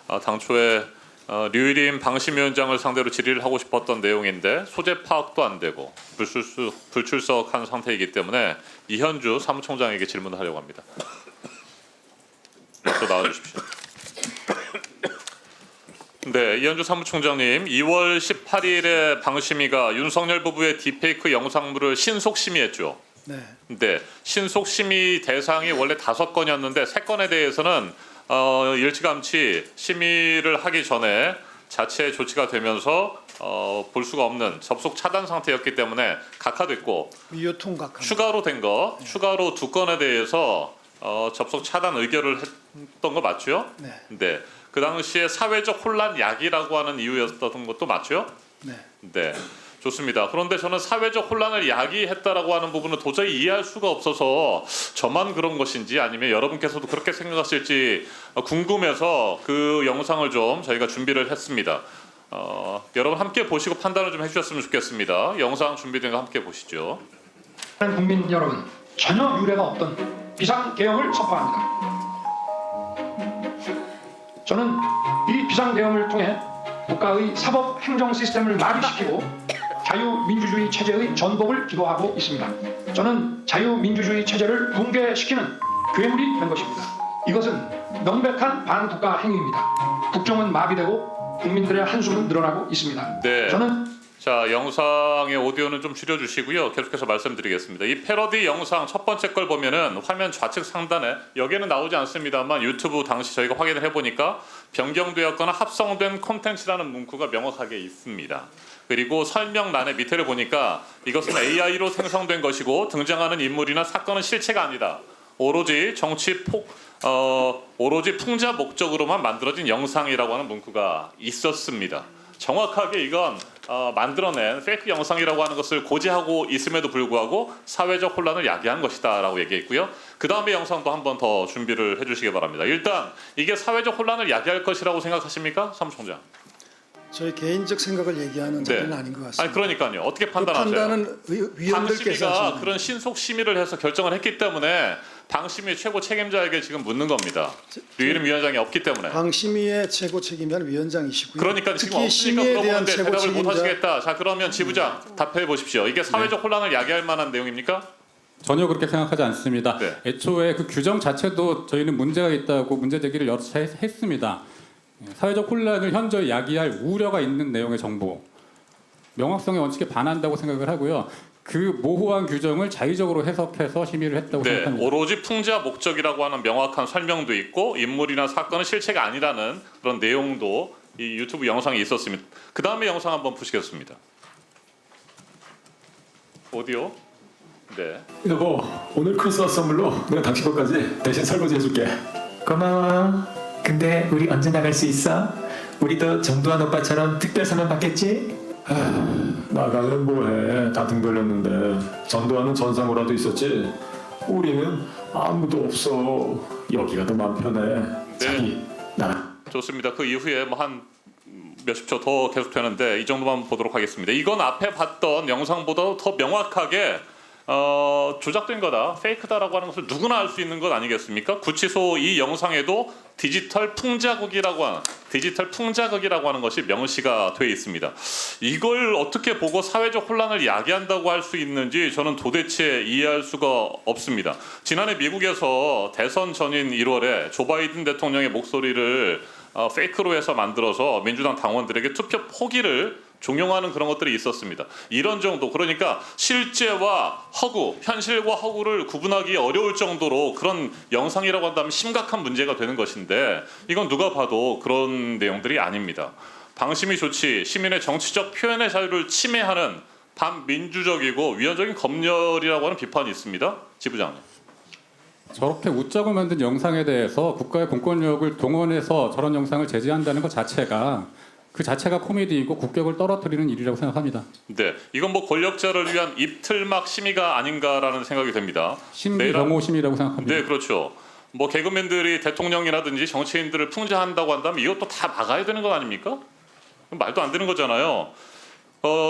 당초에 류일임 방심위원장을 상대로 질의를 하고 싶었던 내용인데 소재 파악도 안 되고 불출석한 상태이기 때문에 이현주 사무총장에게 질문을 하려고 합니다. 또 나와주십시오. 네, 이현주 사무총장님, 2월 18일에 방심위가 윤석열 부부의 딥페이크 영상물을 신속 심의했죠. 네. 네, 신속 심의 대상이 원래 5건이었는데 3건에 대해서는 일찌감치 심의를 하기 전에 자체 조치가 되면서 볼 수가 없는 접속 차단 상태였기 때문에 각하됐고 미효통각 추가로 된 거, 추가로 2건에 대해서 접속 차단 의결을 했던 거 맞죠? 네. 네. 그 당시에 사회적 혼란 야기라고 하는 이유였던 것도 맞죠? 네. 네. 좋습니다. 그런데 저는 사회적 혼란을 야기했다라고 하는 부분은 도저히 이해할 수가 없어서 저만 그런 것인지 아니면 여러분께서도 그렇게 생각하실지 궁금해서 그 영상을 좀 저희가 준비를 했습니다. 여러분 함께 보시고 판단을 좀 해주셨으면 좋겠습니다. 영상 준비된 거 함께 보시죠. 국민 여러분, 전혀 유례가 없던 비상계엄을 선포합니다. 저는 이 비상계엄을 통해 국가의 사법 행정 시스템을 마비시키고 자유민주주의 체제의 전복을 기도하고 있습니다. 저는 자유민주주의 체제를 붕괴시키는 괴물이 된 것입니다. 이것은 명백한 반국가 행위입니다. 국정은 마비되고 국민들의 한숨은 늘어나고 있습니다. 네. 저는 자, 영상의 오디오는 좀 줄여주시고요. 계속해서 말씀드리겠습니다. 이 패러디 영상 첫 번째 걸 보면은 화면 좌측 상단에 여기는 나오지 않습니다만 유튜브 당시 저희가 확인을 해보니까 변경되었거나 합성된 콘텐츠라는 문구가 명확하게 있습니다. 그리고 설명란의 밑에를 보니까 이것은 AI로 생성된 것이고 등장하는 인물이나 사건은 실체가 아니다. 오로지 오로지 풍자 목적으로만 만들어진 영상이라고 하는 문구가 있었습니다. 정확하게 이건 만들어낸 페이크 영상이라고 하는 것을 고지하고 있음에도 불구하고 사회적 혼란을 야기한 것이다라고 얘기했고요. 그 다음에 영상도 한 번 더 준비를 해주시기 바랍니다. 일단 이게 사회적 혼란을 야기할 것이라고 생각하십니까, 사무총장? 저희 개인적 생각을 얘기하는 자리는 아닌 것 같습니다. 아니 그러니까요. 어떻게 그 판단하세요? 판단은 위원들께서 방심위가 하시는 그런 신속 심의를 해서 결정을 했기 때문에 방심위 최고 책임자에게 지금 묻는 겁니다. 류일임 위원장이 없기 때문에. 방심위의 최고 책임자는 위원장이시고요. 그러니까 지금 특히 없으니까 심의에 대한 물어보는데 최고 대답을 못 책임자 하시겠다. 자, 그러면 지부장 답해 보십시오. 이게 사회적 혼란을 야기할 만한 내용입니까? 전혀 그렇게 생각하지 않습니다. 네. 애초에 그 규정 자체도 저희는 문제가 있다고 문제 제기를 여러 차례 했습니다. 사회적 혼란을 현저히 야기할 우려가 있는 내용의 정보, 명확성의 원칙에 반한다고 생각을 하고요. 그 모호한 규정을 자의적으로 해석해서 심의를 했다고 네, 생각합니다. 오로지 풍자 목적이라고 하는 명확한 설명도 있고 인물이나 사건은 실체가 아니라는 그런 내용도 이 유튜브 영상에 있었습니다. 그 다음에 영상 한번 보시겠습니다. 오디오. 네. 여보, 오늘 크리스마스 선물로 내가 당신 것까지 대신 설거지 해줄게. 고마워. 근데 우리 언제 나갈 수 있어? 우리도 정두환 오빠처럼 특별 사면 받겠지? 나가면 뭐해? 다 등 돌렸는데. 전두환은 전상우라도 있었지. 우리는 아무도 없어. 여기가 더 마음 편해. 자기 나가. 좋습니다. 그 이후에 뭐 한 몇십 초 더 계속되는데 이 정도만 보도록 하겠습니다. 이건 앞에 봤던 영상보다 더 명확하게 조작된 거다, 페이크다라고 하는 것을 누구나 알 수 있는 것 아니겠습니까? 구치소 이 영상에도 디지털 풍자극이라고 하는 것이 명시가 되어 있습니다. 이걸 어떻게 보고 사회적 혼란을 야기한다고 할 수 있는지 저는 도대체 이해할 수가 없습니다. 지난해 미국에서 대선 전인 1월에 조 바이든 대통령의 목소리를 페이크로 해서 만들어서 민주당 당원들에게 투표 포기를 종용하는 그런 것들이 있었습니다. 이런 정도, 그러니까 실제와 허구, 현실과 허구를 구분하기 어려울 정도로 그런 영상이라고 한다면 심각한 문제가 되는 것인데 이건 누가 봐도 그런 내용들이 아닙니다. 방심위 조치, 시민의 정치적 표현의 자유를 침해하는 반민주적이고 위헌적인 검열이라고 하는 비판이 있습니다. 지부장님. 저렇게 우짝을 만든 영상에 대해서 국가의 공권력을 동원해서 저런 영상을 제재한다는 것 자체가 그 자체가 코미디이고 국격을 떨어뜨리는 일이라고 생각합니다. 네, 이건 뭐 권력자를 위한 입틀막 심의가 아닌가라는 생각이 됩니다. 심리 경호 심의라고 생각합니다. 네, 그렇죠. 뭐 개그맨들이 대통령이라든지 정치인들을 풍자한다고 한다면 이것도 다 막아야 되는 것 아닙니까? 말도 안 되는 거잖아요.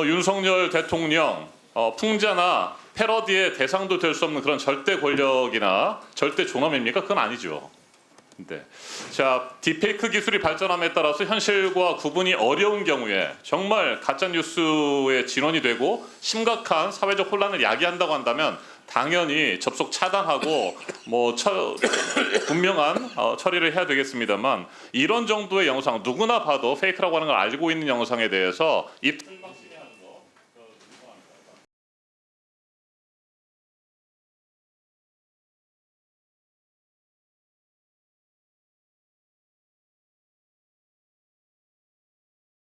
윤석열 대통령 풍자나 패러디의 대상도 될 수 없는 그런 절대 권력이나 절대 존엄입니까? 그건 아니죠. 네. 자, 딥페이크 기술이 발전함에 따라서 현실과 구분이 어려운 경우에 정말 가짜 뉴스의 진원이 되고 심각한 사회적 혼란을 야기한다고 한다면 당연히 접속 차단하고 분명한 처리를 해야 되겠습니다만 이런 정도의 영상 누구나 봐도 페이크라고 하는 걸 알고 있는 영상에 대해서 입